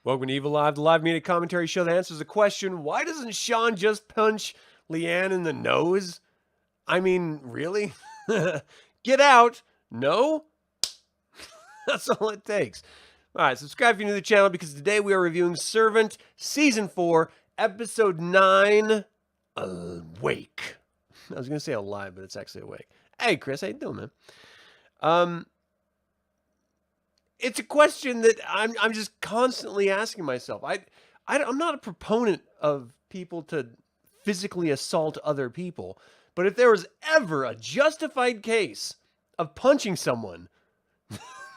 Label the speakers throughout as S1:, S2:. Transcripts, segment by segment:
S1: Welcome to Evilive, the live media commentary show that answers the question, why doesn't Sean just punch Leanne in the nose? I mean, really? Get out. No? That's all it takes. All right, subscribe if you're new to the channel because today we are reviewing Servant Season 4, Episode 9, Awake. I was going to say alive, but it's actually awake. Hey, Chris, how you doing, man? It's a question that I'm just constantly asking myself. I'm not a proponent of people to physically assault other people, but if there was ever a justified case of punching someone,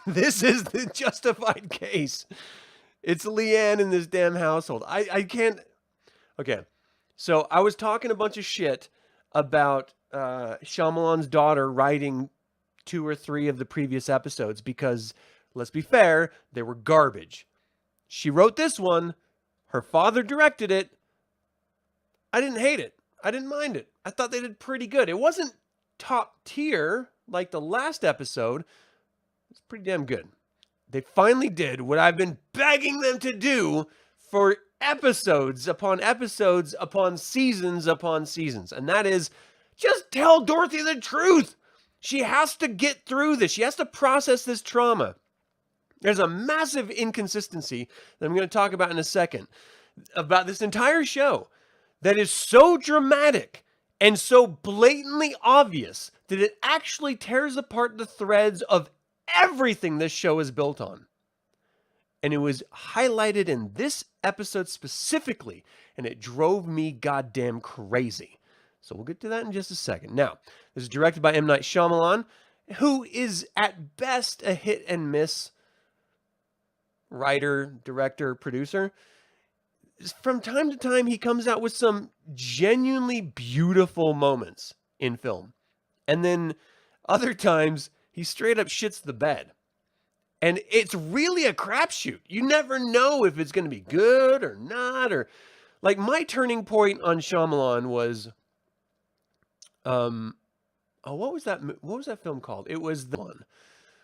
S1: this is the justified case. It's Leanne in this damn household. I can't. Okay, so I was talking a bunch of shit about Shyamalan's daughter writing 2 or 3 of the previous episodes because, let's be fair, they were garbage. She wrote this one. Her father directed it. I didn't hate it. I didn't mind it. I thought they did pretty good. It wasn't top tier like the last episode. It's pretty damn good. They finally did what I've been begging them to do for episodes upon episodes upon seasons, and that is just tell Dorothy the truth. She has to get through this. She has to process this trauma. There's a massive inconsistency that I'm going to talk about in a second about this entire show that is so dramatic and so blatantly obvious that it actually tears apart the threads of everything this show is built on. And it was highlighted in this episode specifically, and it drove me goddamn crazy. So we'll get to that in just a second. Now, this is directed by M. Night Shyamalan, who is at best a hit and miss writer, director, producer. From time to time, he comes out with some genuinely beautiful moments in film. And then other times, he straight up shits the bed. And it's really a crapshoot. You never know if it's going to be good or not. Or like my turning point on Shyamalan was, what was that film called? It was the one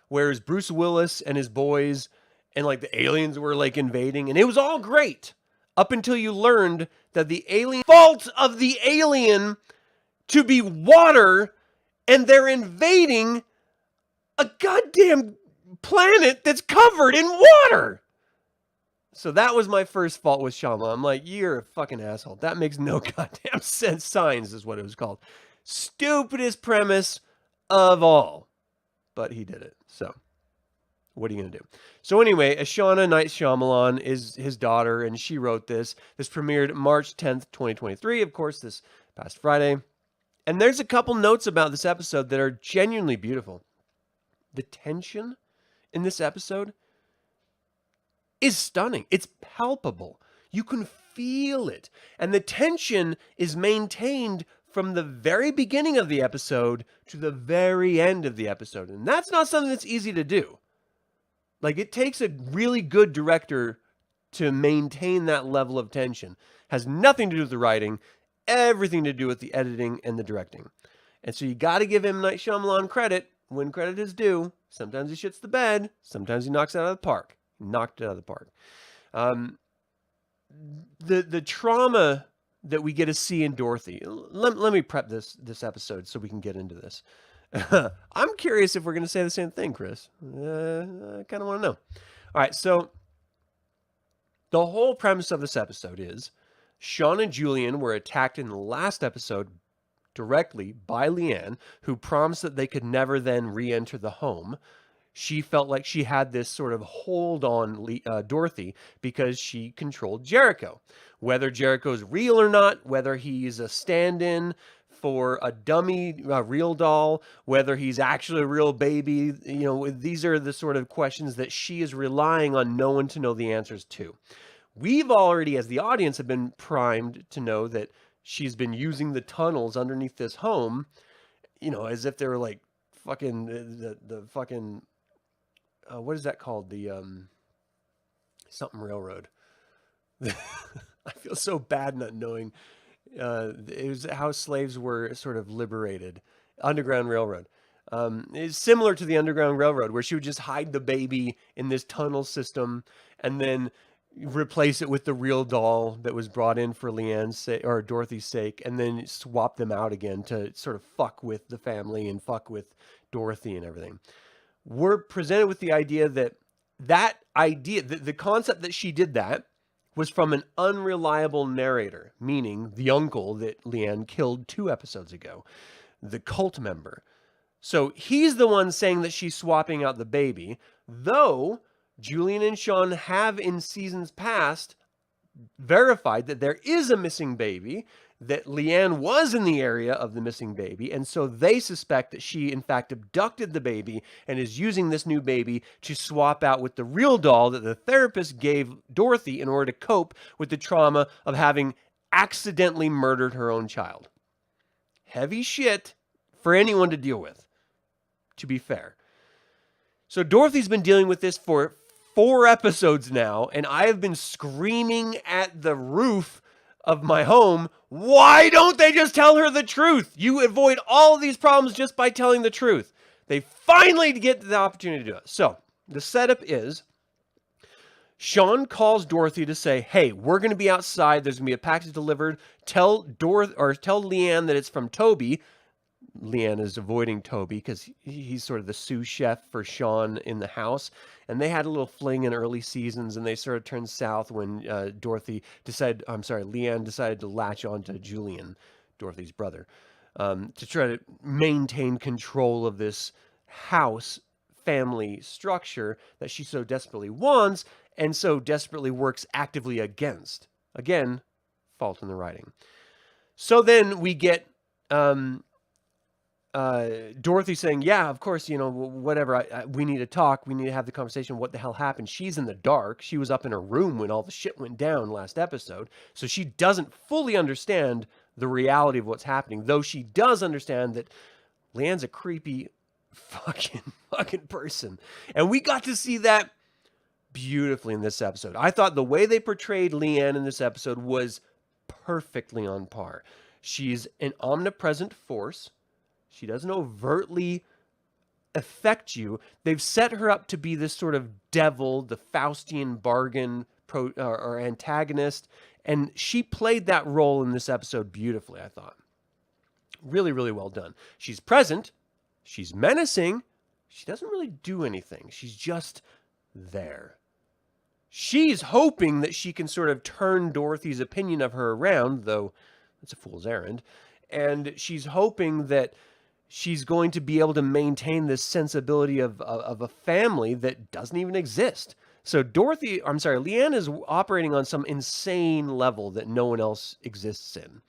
S1: where it's Bruce Willis and his boys, and like the aliens were like invading, and it was all great up until you learned that the fault of the alien to be water, and they're invading a goddamn planet that's covered in water. So that was my first fault with Shyamalan. I'm like, you're a fucking asshole. That makes no goddamn sense. Signs is what it was called. Stupidest premise of all. But he did it. So what are you going to do? So anyway, Ashana Night Shyamalan is his daughter, and she wrote this. This premiered March 10th, 2023, of course, this past Friday. And there's a couple notes about this episode that are genuinely beautiful. The tension in this episode is stunning. It's palpable. You can feel it. And the tension is maintained from the very beginning of the episode to the very end of the episode. And that's not something that's easy to do. Like, it takes a really good director to maintain that level of tension. Has nothing to do with the writing, everything to do with the editing and the directing. And so you got to give M. Night Shyamalan credit when credit is due. Sometimes he shits the bed, sometimes he knocks it out of the park. Knocked it out of the park. The trauma that we get to see in Dorothy. Let me prep this episode so we can get into this. I'm curious if we're going to say the same thing, Chris. I kind of want to know. All right, so the whole premise of this episode is Sean and Julian were attacked in the last episode directly by Leanne, who promised that they could never then re-enter the home. She felt like she had this sort of hold on Dorothy because she controlled Jericho. Whether Jericho's real or not, whether he's a stand-in for a dummy real doll, whether he's actually a real baby, these are the sort of questions that she is relying on no one to know the answers to. We've already, as the audience, have been primed to know that she's been using the tunnels underneath this home, as if they were like fucking the fucking what is that called? The something railroad. I feel so bad not knowing. It was how slaves were sort of liberated. Underground Railroad. It's similar to the Underground Railroad, where she would just hide the baby in this tunnel system and then replace it with the real doll that was brought in for Leanne's or Dorothy's sake, and then swap them out again to sort of fuck with the family and fuck with Dorothy and everything. We're presented with the idea that the concept that she did that was from an unreliable narrator, meaning the uncle that Leanne killed 2 episodes ago, the cult member. So he's the one saying that she's swapping out the baby, though Julian and Sean have in seasons past verified that there is a missing baby, that Leanne was in the area of the missing baby, and so they suspect that she in fact abducted the baby and is using this new baby to swap out with the real doll that the therapist gave Dorothy in order to cope with the trauma of having accidentally murdered her own child. Heavy shit for anyone to deal with, to be fair. So Dorothy's been dealing with this for 4 episodes now, and I have been screaming at the roof of my home, why don't they just tell her the truth? You avoid all of these problems just by telling the truth. They finally get the opportunity to do it. So the setup is Sean calls Dorothy to say, hey, we're going to be outside. There's going to be a package delivered. Tell Leanne that it's from Toby. Leanne is avoiding Toby because he's sort of the sous chef for Sean in the house. And they had a little fling in early seasons, and they sort of turned south when Leanne decided to latch on to Julian, Dorothy's brother, to try to maintain control of this house family structure that she so desperately wants and so desperately works actively against. Again, fault in the writing. So then we get Dorothy saying, yeah, of course, whatever, we need to talk. We need to have the conversation. What the hell happened? She's in the dark. She was up in her room when all the shit went down last episode. So she doesn't fully understand the reality of what's happening, though she does understand that Leanne's a creepy fucking person. And we got to see that beautifully in this episode. I thought the way they portrayed Leanne in this episode was perfectly on par. She's an omnipresent force. She doesn't overtly affect you. They've set her up to be this sort of devil, the Faustian bargain or antagonist. And she played that role in this episode beautifully, I thought. Really, really well done. She's present. She's menacing. She doesn't really do anything. She's just there. She's hoping that she can sort of turn Dorothy's opinion of her around, though it's a fool's errand. And she's hoping that she's going to be able to maintain this sensibility of a family that doesn't even exist. So Leanne is operating on some insane level that no one else exists in.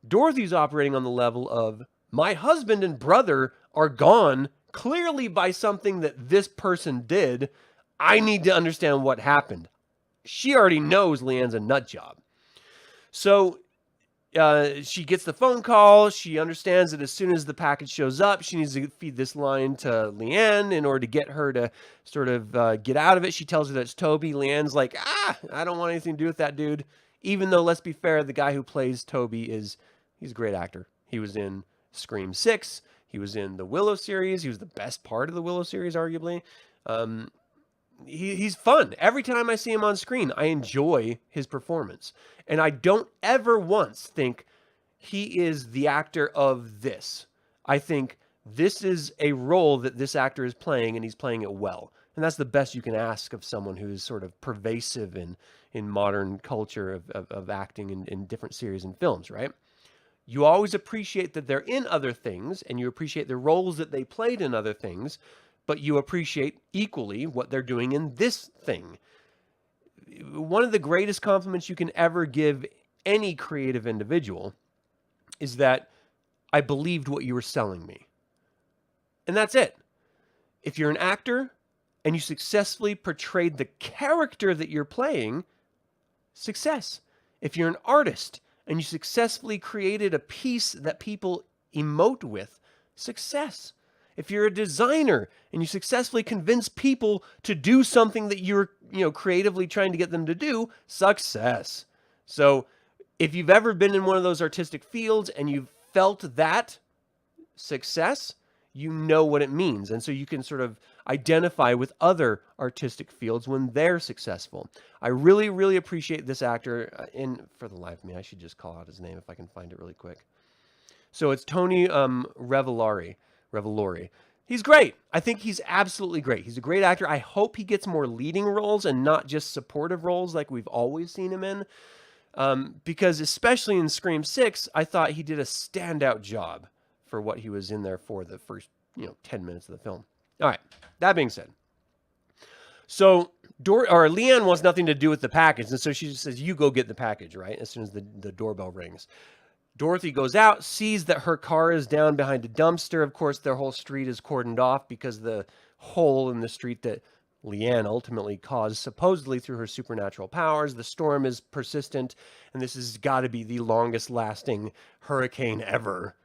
S1: Dorothy's operating on the level of, my husband and brother are gone, clearly by something that this person did. I need to understand what happened. She already knows Leanne's a nut job. So she gets the phone call. She understands that as soon as the package shows up, she needs to feed this line to Leanne in order to get her to sort of get out of it. She tells her that it's Toby. Leanne's like, I don't want anything to do with that dude. Even though, let's be fair, the guy who plays Toby he's a great actor. He was in Scream 6. He was in the Willow series. He was the best part of the Willow series, arguably. He's fun. Every time I see him on screen, I enjoy his performance. And I don't ever once think he is the actor of this. I think this is a role that this actor is playing, and he's playing it well. And that's the best you can ask of someone who's sort of pervasive in modern culture of acting in different series and films, right? You always appreciate that they're in other things, and you appreciate the roles that they played in other things, but you appreciate equally what they're doing in this thing. One of the greatest compliments you can ever give any creative individual is that I believed what you were selling me. And that's it. If you're an actor and you successfully portrayed the character that you're playing, success. If you're an artist and you successfully created a piece that people emote with, success. If you're a designer and you successfully convince people to do something that you're, creatively trying to get them to do, success. So if you've ever been in one of those artistic fields and you've felt that success, you know what it means. And so you can sort of identify with other artistic fields when they're successful. I really, really appreciate this actor. For the life of me, I should just call out his name if I can find it really quick. So it's Tony Revolori. He's great. I think he's absolutely great. He's a great actor. I hope he gets more leading roles and not just supportive roles like we've always seen him in. Because especially in Scream 6, I thought he did a standout job for what he was in there for the first, 10 minutes of the film. All right. That being said, so Leanne wants nothing to do with the package, and so she just says, "You go get the package," right? As soon as the doorbell rings. Dorothy goes out, sees that her car is down behind a dumpster. Of course, their whole street is cordoned off because the hole in the street that Leanne ultimately caused, supposedly through her supernatural powers. The storm is persistent, and this has got to be the longest lasting hurricane ever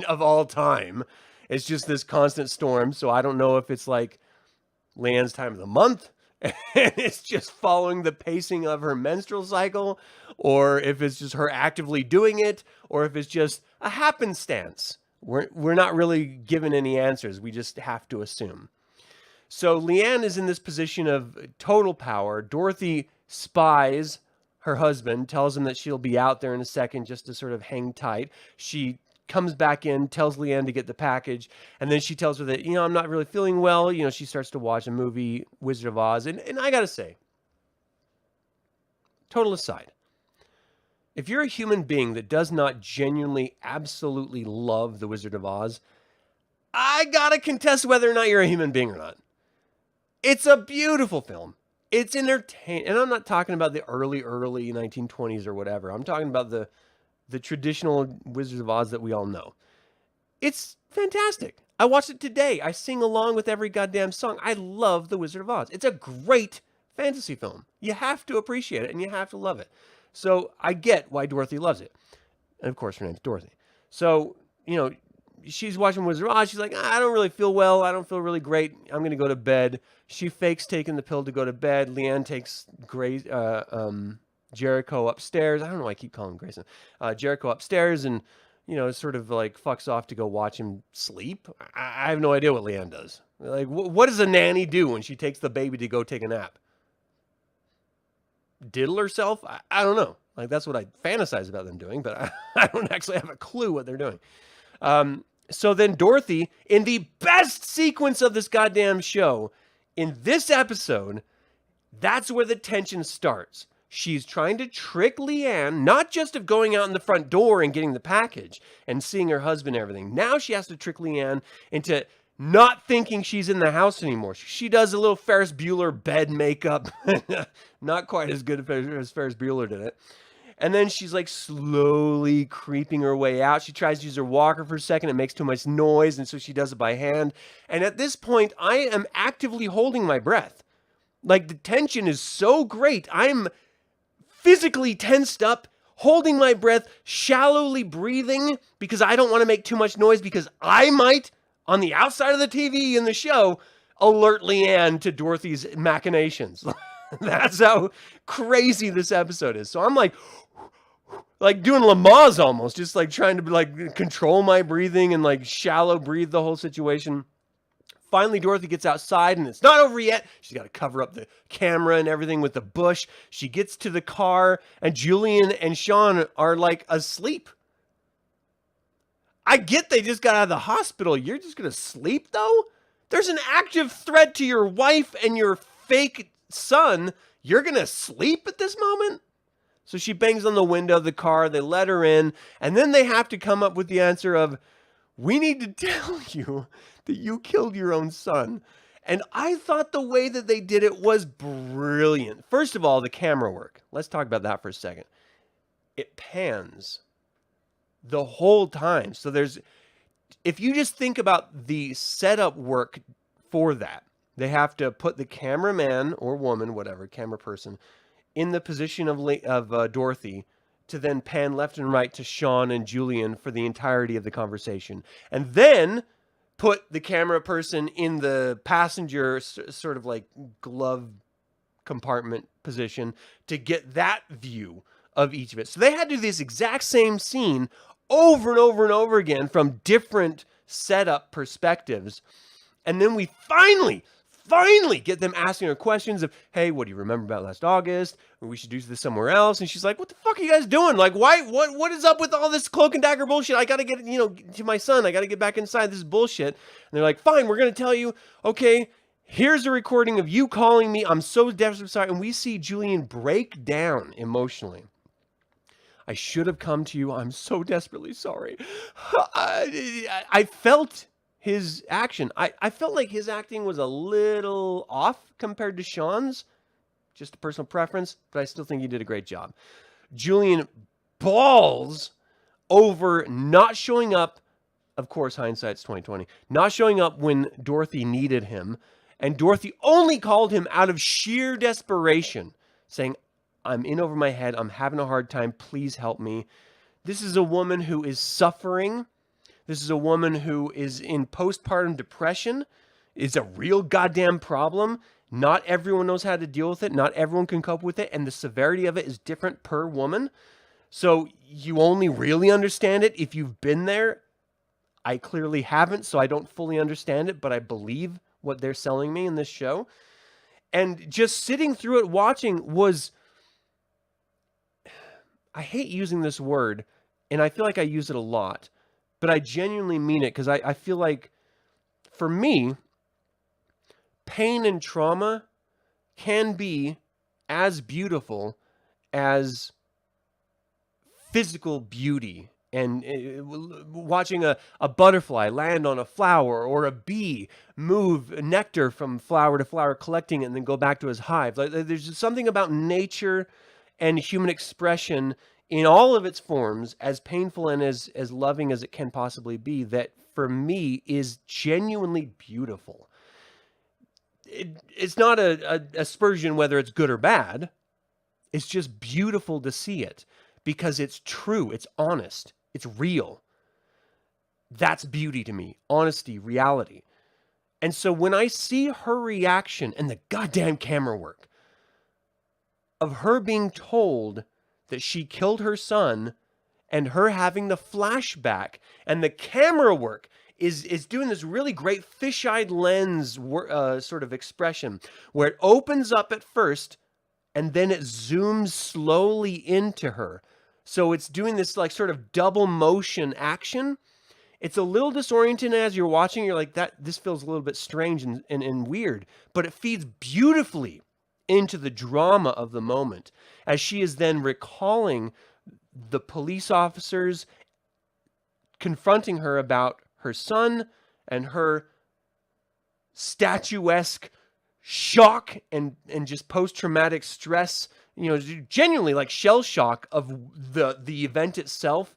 S1: of all time. It's just this constant storm, so I don't know if it's like Leanne's time of the month, and it's just following the pacing of her menstrual cycle, or if it's just her actively doing it, or if it's just a happenstance. We're not really given any answers. We just have to assume. So Leanne is in this position of total power. Dorothy spies her husband, tells him that she'll be out there in a second just to sort of hang tight. She comes back in, tells Leanne to get the package, and then she tells her that, I'm not really feeling well. She starts to watch a movie, Wizard of Oz. And I got to say, total aside, if you're a human being that does not genuinely, absolutely love the Wizard of Oz, I got to contest whether or not you're a human being or not. It's a beautiful film. It's entertaining. And I'm not talking about the early 1920s or whatever. I'm talking about the traditional Wizards of Oz that we all know. It's fantastic. I watched it today. I sing along with every goddamn song. I love The Wizard of Oz. It's a great fantasy film. You have to appreciate it and you have to love it. So I get why Dorothy loves it. And of course, her name's Dorothy. So, she's watching Wizard of Oz. She's like, I don't really feel well. I don't feel really great. I'm going to go to bed. She fakes taking the pill to go to bed. Leanne takes Jericho upstairs. I don't know why I keep calling him Grayson. Jericho upstairs and, sort of like fucks off to go watch him sleep. I have no idea what Leanne does. Like, what does a nanny do when she takes the baby to go take a nap? Diddle herself? I don't know. Like, that's what I fantasize about them doing, but I don't actually have a clue what they're doing. So then Dorothy, in the best sequence of this goddamn show, in this episode, that's where the tension starts. She's trying to trick Leanne, not just of going out in the front door and getting the package and seeing her husband and everything. Now she has to trick Leanne into not thinking she's in the house anymore. She does a little Ferris Bueller bed makeup. Not quite as good as Ferris Bueller did it. And then she's like slowly creeping her way out. She tries to use her walker for a second. It makes too much noise. And so she does it by hand. And at this point, I am actively holding my breath. Like, the tension is so great. I'm physically tensed up, holding my breath, shallowly breathing because I don't want to make too much noise because I might, on the outside of the TV in the show, alert Leanne to Dorothy's machinations. That's how crazy this episode is. So I'm like doing Lamaze almost, just like trying to control my breathing and like shallow breathe the whole situation. Finally, Dorothy gets outside and it's not over yet. She's got to cover up the camera and everything with the bush. She gets to the car and Julian and Sean are like asleep. I get they just got out of the hospital. You're just going to sleep though? There's an active threat to your wife and your fake son. You're going to sleep at this moment? So she bangs on the window of the car. They let her in. And then they have to come up with the answer of, we need to tell you that you killed your own son. And I thought the way that they did it was brilliant. First of all, the camera work. Let's talk about that for a second. It pans the whole time. So if you just think about the setup work for that, they have to put the cameraman or woman, whatever, camera person, in the position of Dorothy to then pan left and right to Sean and Julian for the entirety of the conversation. And then put the camera person in the passenger sort of like glove compartment position to get that view of each of it. So they had to do this exact same scene over and over and over again from different set up perspectives. And then we finally get them asking her questions of, hey, what do you remember about last August? Or we should do this somewhere else. And she's like, what the fuck are you guys doing? Like, why, what is up with all this cloak and dagger bullshit? I got to get, to my son. I got to get back inside. This is bullshit. And they're like, fine, we're going to tell you, okay, here's a recording of you calling me. I'm so desperately sorry. And we see Julian break down emotionally. I should have come to you. I'm so desperately sorry. I felt his action. I felt like his acting was a little off compared to Sean's. Just a personal preference, but I still think he did a great job. Julian balls over not showing up. Of course, hindsight's 2020. Not showing up when Dorothy needed him. And Dorothy only called him out of sheer desperation, saying, I'm in over my head. I'm having a hard time. Please help me. This is a woman who is suffering. This is a woman who is in postpartum depression. It's a real goddamn problem. Not everyone knows how to deal with it. Not everyone can cope with it. And the severity of it is different per woman. So you only really understand it if you've been there. I clearly haven't, so I don't fully understand it, but I believe what they're selling me in this show. And just sitting through it, watching was... I hate using this word, and I feel like I use it a lot. But I genuinely mean it because I feel like, for me, pain and trauma can be as beautiful as physical beauty. And watching a butterfly land on a flower or a bee move nectar from flower to flower, collecting it and then go back to his hive. Like, there's just something about nature and human expression in all of its forms, as painful and as loving as it can possibly be, that for me is genuinely beautiful. It's not a aspersion whether it's good or bad. It's just beautiful to see it because it's true, it's honest, it's real. That's beauty to me. Honesty, reality. And so when I see her reaction and the goddamn camera work of her being told that she killed her son and her having the flashback and the camera work is doing this really great fisheye lens sort of expression where it opens up at first and then it zooms slowly into her. So it's doing this like sort of double motion action. It's a little disorienting as you're watching. You're like, this feels a little bit strange and weird, but it feeds beautifully into the drama of the moment as she is then recalling the police officers confronting her about her son and her statuesque shock and just post-traumatic stress, genuinely like shell shock of the event itself.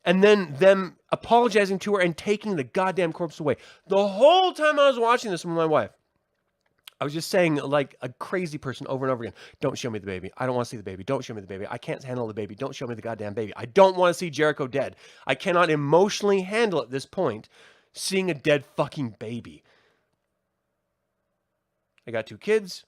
S1: And then them apologizing to her and taking the goddamn corpse away. The whole time I was watching this with my wife, I was just saying like a crazy person over and over again, don't show me the baby. I don't want to see the baby. Don't show me the baby. I can't handle the baby. Don't show me the goddamn baby. I don't want to see Jericho dead. I cannot emotionally handle at this point seeing a dead fucking baby. I got 2 kids.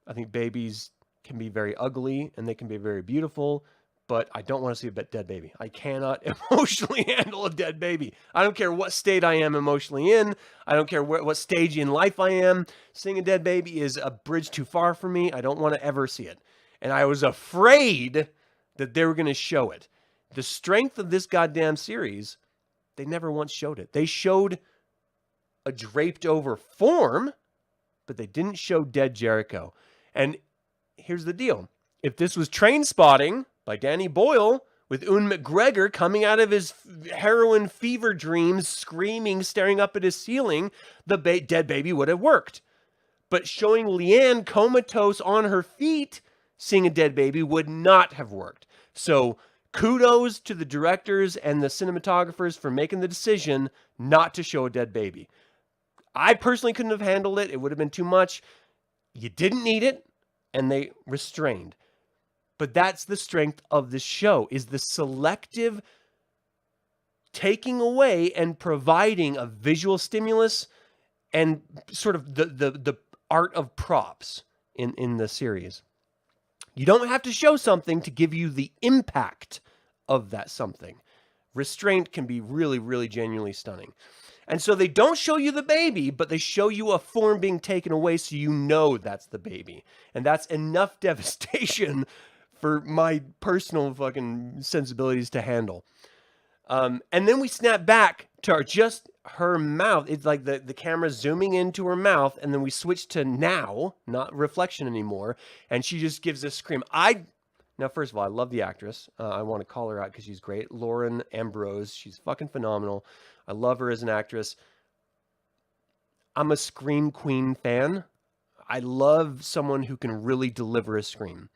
S1: I think babies can be very ugly and they can be very beautiful, but I don't want to see a dead baby. I cannot emotionally handle a dead baby. I don't care what state I am emotionally in. I don't care what stage in life I am. Seeing a dead baby is a bridge too far for me. I don't want to ever see it. And I was afraid that they were going to show it. The strength of this goddamn series, they never once showed it. They showed a draped over form, but they didn't show dead Jericho. And here's the deal. If this was Train Spotting by Danny Boyle, with Ewan McGregor coming out of his heroin fever dreams, screaming, staring up at his ceiling, the dead baby would have worked. But showing Leanne comatose on her feet, seeing a dead baby would not have worked. So kudos to the directors and the cinematographers for making the decision not to show a dead baby. I personally couldn't have handled it. It would have been too much. You didn't need it, and they restrained. But that's the strength of this show, is the selective taking away and providing a visual stimulus and sort of the art of props in the series. You don't have to show something to give you the impact of that something. Restraint can be really, really genuinely stunning. And so they don't show you the baby, but they show you a form being taken away so you know that's the baby. And that's enough devastation for my personal fucking sensibilities to handle. And then we snap back to just her mouth. It's like the camera zooming into her mouth, and then we switch to now, not reflection anymore, and she just gives this scream. Now, first of all, I love the actress. I want to call her out because she's great. Lauren Ambrose. She's fucking phenomenal. I love her as an actress. I'm a Scream Queen fan. I love someone who can really deliver a scream.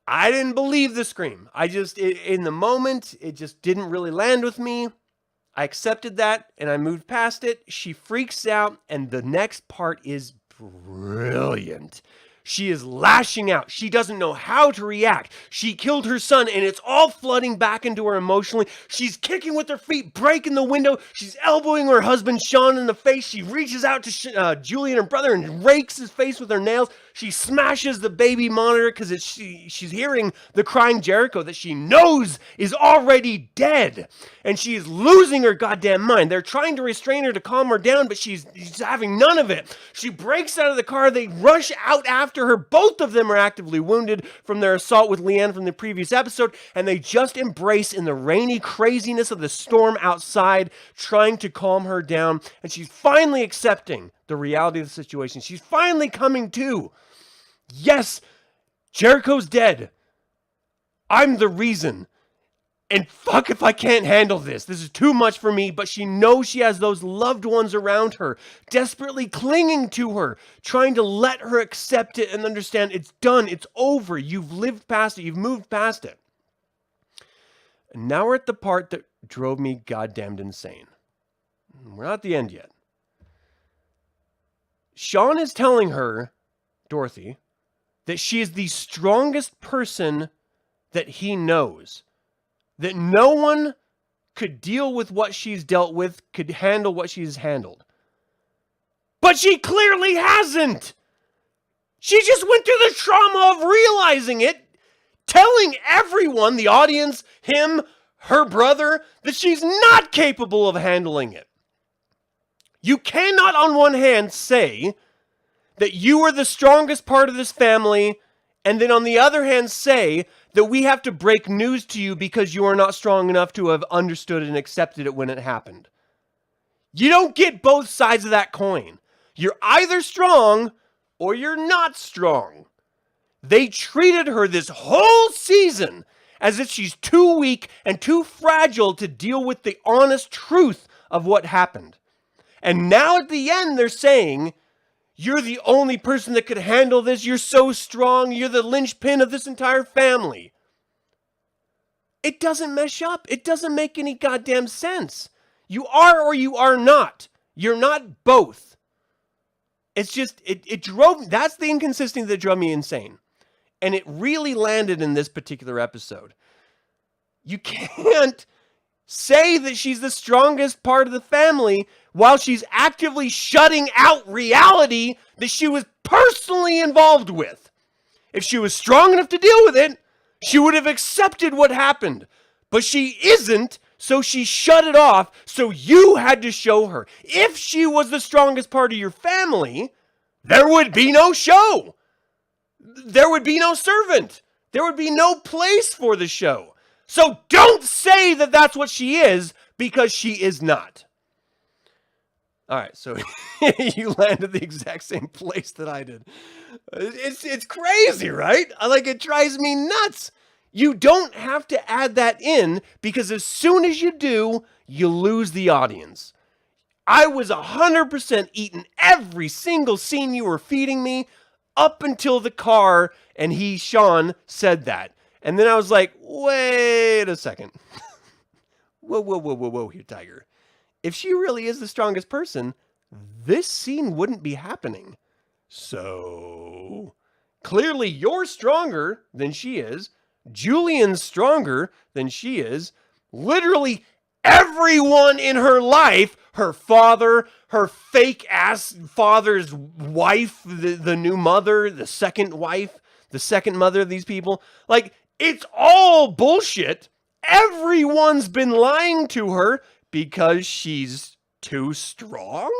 S1: I didn't believe the scream. In the moment, it just didn't really land with me. I accepted that and I moved past it. She freaks out, and the next part is brilliant. She is lashing out. She doesn't know how to react. She killed her son, and it's all flooding back into her emotionally. She's kicking with her feet, breaking the window. She's elbowing her husband, Sean, in the face. She reaches out to Julie and her brother and rakes his face with her nails. She smashes the baby monitor because she's hearing the crying Jericho that she knows is already dead. And she is losing her goddamn mind. They're trying to restrain her to calm her down, but she's having none of it. She breaks out of the car. They rush out after her. Both of them are actively wounded from their assault with Leanne from the previous episode, and they just embrace in the rainy craziness of the storm outside, trying to calm her down. And she's finally accepting the reality of the situation. She's finally coming to. Yes, Jericho's dead. I'm the reason. And fuck if I can't handle this. This is too much for me, but she knows she has those loved ones around her, desperately clinging to her, trying to let her accept it and understand it's done, it's over, you've lived past it, you've moved past it. And now we're at the part that drove me goddamned insane. We're not at the end yet. Sean is telling her, Dorothy, that she is the strongest person that he knows. That no one could deal with what she's dealt with, could handle what she's handled. But she clearly hasn't. She just went through the trauma of realizing it, telling everyone, the audience, him, her brother, that she's not capable of handling it. You cannot, on one hand, say that you are the strongest part of this family, and then on the other hand say that we have to break news to you because you are not strong enough to have understood and accepted it when it happened. You don't get both sides of that coin. You're either strong or you're not strong. They treated her this whole season as if she's too weak and too fragile to deal with the honest truth of what happened. And now at the end they're saying, you're the only person that could handle this. You're so strong. You're the linchpin of this entire family. It doesn't mesh up. It doesn't make any goddamn sense. You are or you are not. You're not both. It's just, that's the inconsistency that drove me insane. And it really landed in this particular episode. You can't say that she's the strongest part of the family while she's actively shutting out reality that she was personally involved with. If she was strong enough to deal with it, she would have accepted what happened. But she isn't, so she shut it off, so you had to show her. If she was the strongest part of your family, there would be no show. There would be no servant. There would be no place for the show. So don't say that that's what she is, because she is not. All right, so you landed the exact same place that I did. It's crazy, right? It drives me nuts. You don't have to add that in, because as soon as you do, you lose the audience. I was 100% eating every single scene you were feeding me up until the car, and Sean, said that. And then I was like, wait a second. Whoa here, Tiger. If she really is the strongest person, this scene wouldn't be happening. So, clearly you're stronger than she is. Julian's stronger than she is. Literally everyone in her life, her father, her fake-ass father's wife, the new mother, the second wife, the second mother of these people. It's all bullshit. Everyone's been lying to her because she's too strong?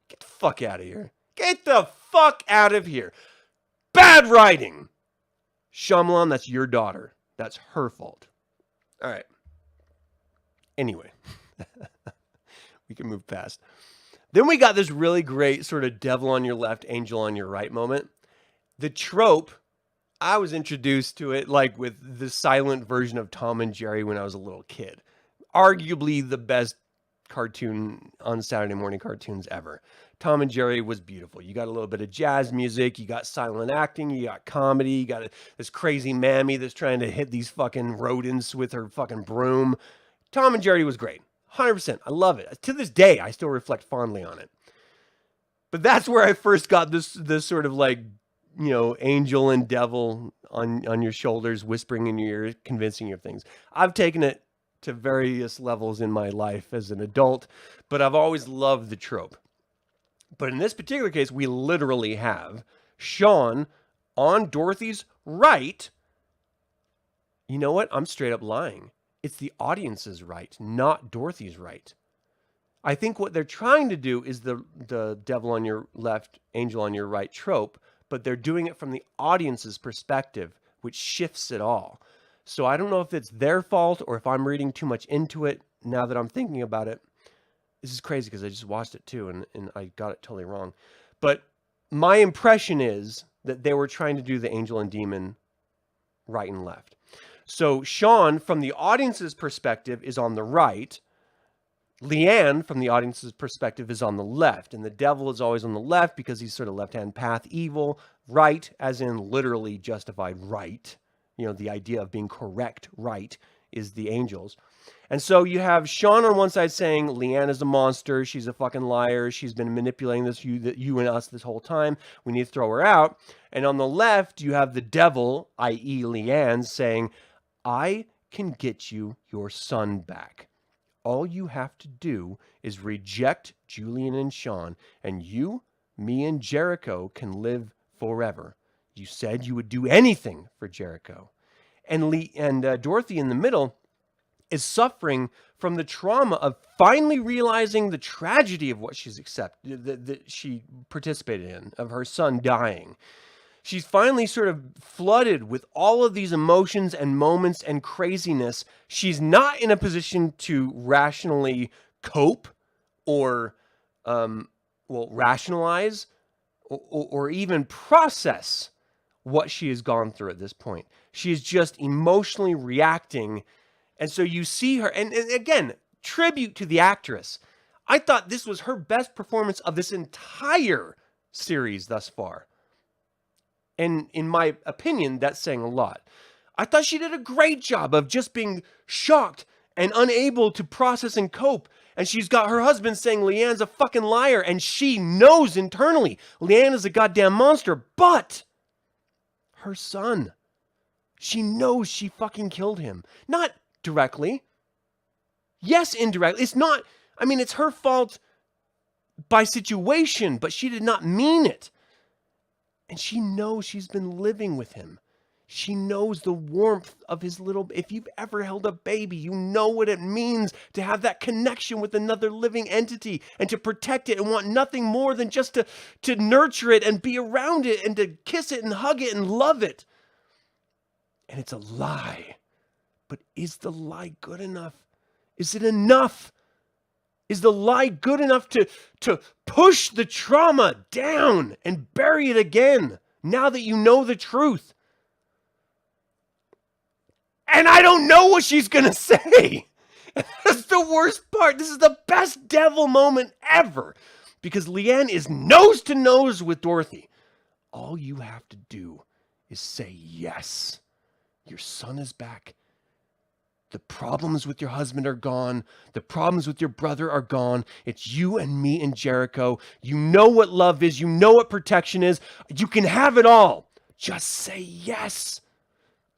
S1: Get the fuck out of here. Get the fuck out of here. Bad writing. Shyamalan, that's your daughter. That's her fault. All right. Anyway, we can move past. Then we got this really great sort of devil on your left, angel on your right moment. The trope, I was introduced to it like with the silent version of Tom and Jerry when I was a little kid. Arguably the best cartoon on Saturday morning cartoons ever. Tom and Jerry was beautiful. You got a little bit of jazz music, you got silent acting, you got comedy, you got this crazy mammy that's trying to hit these fucking rodents with her fucking broom. Tom and Jerry was great. 100%. I love it. To this day, I still reflect fondly on it. But that's where I first got this sort of like, you know, angel and devil on your shoulders, whispering in your ear, convincing you of things. I've taken it to various levels in my life as an adult, but I've always loved the trope. But in this particular case, we literally have Sean on Dorothy's right. You know what? I'm straight up lying. It's the audience's right, not Dorothy's right. I think what they're trying to do is the devil on your left, angel on your right trope, but they're doing it from the audience's perspective, which shifts it all. So I don't know if it's their fault or if I'm reading too much into it now that I'm thinking about it. This is crazy because I just watched it too and I got it totally wrong. But my impression is that they were trying to do the angel and demon right and left. So Sean, from the audience's perspective, is on the right. Leanne, from the audience's perspective, is on the left. And the devil is always on the left because he's sort of left-hand path evil. Right, as in literally justified right. You know, the idea of being correct right is the angels. And so you have Sean on one side saying Leanne is a monster. She's a fucking liar. She's been manipulating you and us this whole time. We need to throw her out. And on the left, you have the devil, i.e. Leanne, saying, I can get you your son back. All you have to do is reject Julian and Sean, and you, me, and Jericho can live forever. You said you would do anything for Jericho. And Dorothy in the middle is suffering from the trauma of finally realizing the tragedy of what she's accepted, that she participated in, of her son dying. She's finally sort of flooded with all of these emotions and moments and craziness. She's not in a position to rationally cope or, rationalize or even process what she has gone through at this point. She is just emotionally reacting. And so you see her, and again, tribute to the actress. I thought this was her best performance of this entire series thus far. And in my opinion, that's saying a lot. I thought she did a great job of just being shocked and unable to process and cope. And she's got her husband saying Leanne's a fucking liar. And she knows internally Leanne is a goddamn monster. But her son, she knows she fucking killed him. Not directly. Yes, indirectly. It's not, I mean, it's her fault by situation, but she did not mean it. And she knows she's been living with him. She knows the warmth of his little... If you've ever held a baby, you know what it means to have that connection with another living entity and to protect it and want nothing more than just to nurture it and be around it and to kiss it and hug it and love it. And it's a lie. But is the lie good enough? Is it enough? Is the lie good enough to push the trauma down and bury it again now that you know the truth? And I don't know what she's going to say. That's the worst part. This is the best devil moment ever because Leanne is nose to nose with Dorothy. All you have to do is say yes. Your son is back. The problems with your husband are gone. The problems with your brother are gone. It's you and me and Jericho. You know what love is. You know what protection is. You can have it all. Just say yes.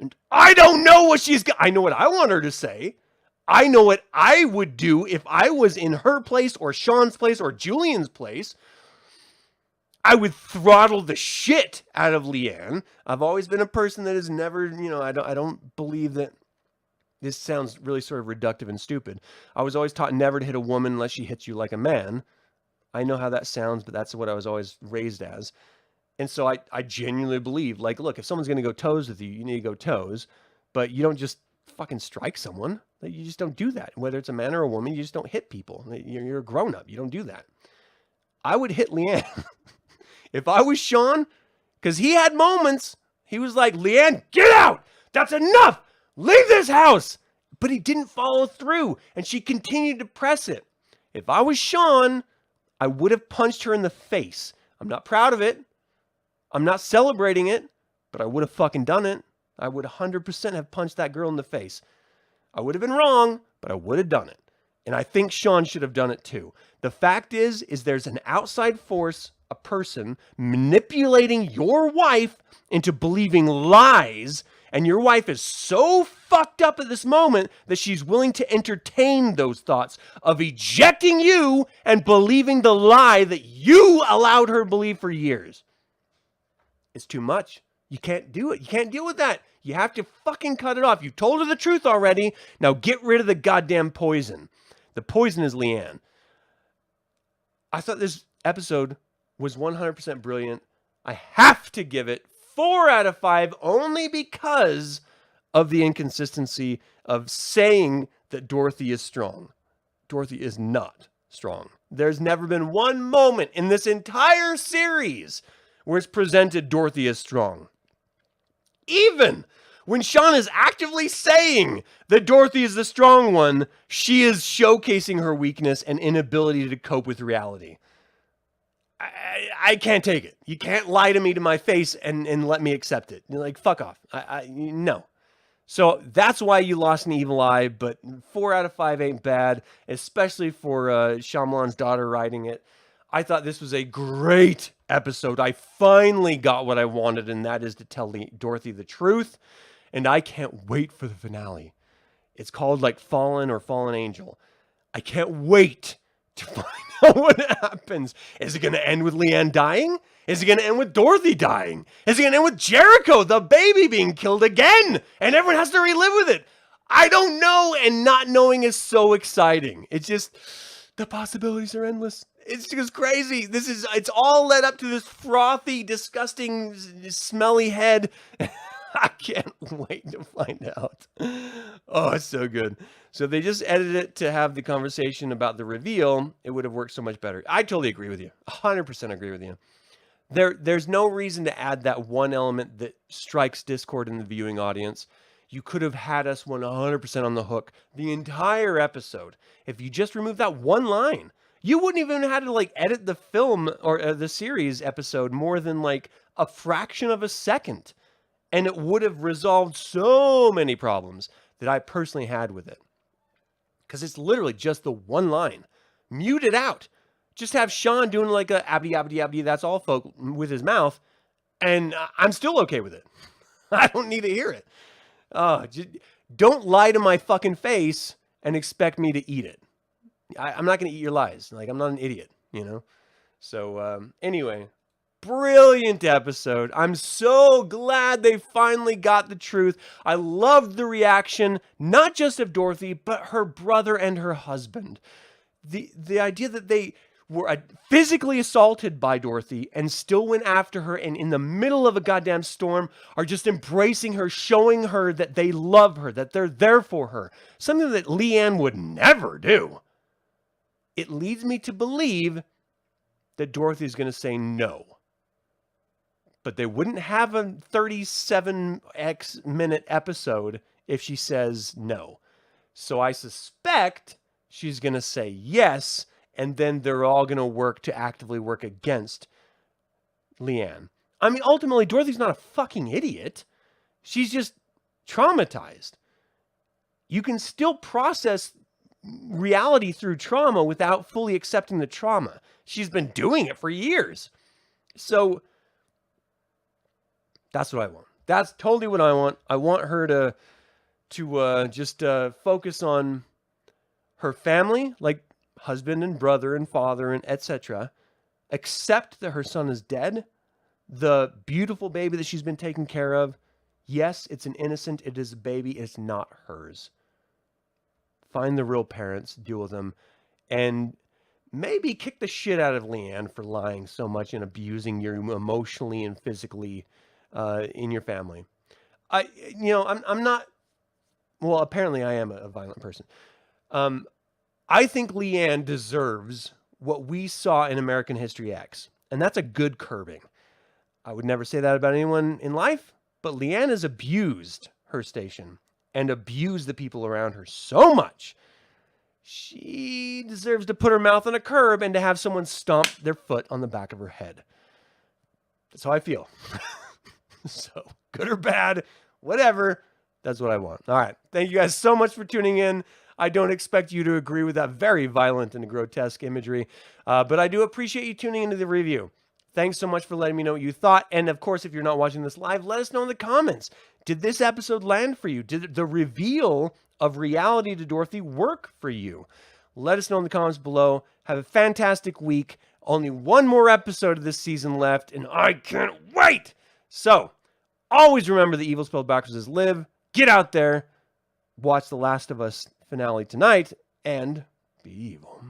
S1: And I don't know what I know what I want her to say. I know what I would do if I was in her place or Sean's place or Julian's place. I would throttle the shit out of Leanne. I've always been a person that has never, I don't believe that this sounds really sort of reductive and stupid. I was always taught never to hit a woman unless she hits you like a man. I know how that sounds, but that's what I was always raised as. And so I genuinely believe, like, look, if someone's going to go toes with you, you need to go toes, but you don't just fucking strike someone. Like, you just don't do that. Whether it's a man or a woman, you just don't hit people. You're a grown up. You don't do that. I would hit Leanne. If I was Sean, because he had moments, he was like, Leanne, get out. That's enough. Leave this house. But he didn't follow through, and she continued to press it. If I was Sean, I would have punched her in the face. I'm not proud of it. I'm not celebrating it, but I would have fucking done it. I would 100% have punched that girl in the face. I would have been wrong, but I would have done it. And I think Sean should have done it too. The fact is there's an outside force, a person, manipulating your wife into believing lies, and your wife is so fucked up at this moment that she's willing to entertain those thoughts of ejecting you and believing the lie that you allowed her to believe for years. It's too much. You can't do it. You can't deal with that. You have to fucking cut it off. You've told her the truth already. Now get rid of the goddamn poison. The poison is Leanne. I thought this episode was 100% brilliant. I have to give it 4 out of 5 only because of the inconsistency of saying that Dorothy is strong. Dorothy is not strong. There's never been one moment in this entire series where it's presented Dorothy as strong. Even when Sean is actively saying that Dorothy is the strong one, she is showcasing her weakness and inability to cope with reality. I can't take it. You can't lie to me to my face and let me accept it. You're like, fuck off. No. So that's why you lost an evil eye, but 4 out of 5 ain't bad, especially for Shyamalan's daughter writing it. I thought this was a great episode. I finally got what I wanted, and that is to tell Dorothy the truth. And I can't wait for the finale. It's called like Fallen or Fallen Angel. I can't wait to find out what happens. Is it going to end with Leanne dying? Is it going to end with Dorothy dying? Is it going to end with Jericho, the baby, being killed again? And everyone has to relive with it. I don't know, and not knowing is so exciting. It's just, the possibilities are endless. It's just crazy. It's all led up to this frothy, disgusting, smelly head. I can't wait to find out. Oh, it's so good. So they just edited it to have the conversation about the reveal. It would have worked so much better. I totally agree with you. 100% agree with you. There's no reason to add that one element that strikes discord in the viewing audience. You could have had us 100% on the hook the entire episode. If you just remove that one line, you wouldn't even have to like edit the film or the series episode more than like a fraction of a second. And it would have resolved so many problems that I personally had with it. Because it's literally just the one line. Mute it out. Just have Sean doing like a abdi, abdi, abdi, that's all folk with his mouth. And I'm still okay with it. I don't need to hear it. Don't lie to my fucking face and expect me to eat it. I'm not going to eat your lies. Like, I'm not an idiot, you know? So, anyway, brilliant episode. I'm so glad they finally got the truth. I loved the reaction, not just of Dorothy, but her brother and her husband. The idea that they were physically assaulted by Dorothy and still went after her, and in the middle of a goddamn storm are just embracing her, showing her that they love her, that they're there for her. Something that Leanne would never do. It leads me to believe that Dorothy's going to say no. But they wouldn't have a 37x minute episode if she says no. So I suspect she's going to say yes, and then they're all going to work to actively work against Leanne. I mean, ultimately, Dorothy's not a fucking idiot. She's just traumatized. You can still process reality through trauma without fully accepting the trauma. She's been doing it for years. So that's what I want. That's totally what I want. I want her to just focus on her family, like husband and brother and father and etc. Accept that her son is dead. The beautiful baby that she's been taking care of. Yes, it's an innocent. It is a baby. It's not hers. find the real parents, deal with them, and maybe kick the shit out of Leanne for lying so much and abusing you emotionally and physically in your family. I'm not. Well, apparently I am a violent person. Um, I think Leanne deserves what we saw in American History X, and that's a good curbing. I would never say that about anyone in life, but Leanne has abused her station and abused the people around her so much. She deserves to put her mouth on a curb and to have someone stomp their foot on the back of her head. That's how I feel. So, good or bad, whatever, that's what I want. All right. Thank you guys so much for tuning in. I don't expect you to agree with that very violent and grotesque imagery, but I do appreciate you tuning into the review. Thanks so much for letting me know what you thought. And of course, if you're not watching this live, let us know in the comments. Did this episode land for you? Did the reveal of reality to Dorothy work for you? Let us know in the comments below. Have a fantastic week. Only one more episode of this season left, and I can't wait. So, always remember the evil spelled backwards is live. Get out there. Watch The Last of Us finale tonight, and be evil.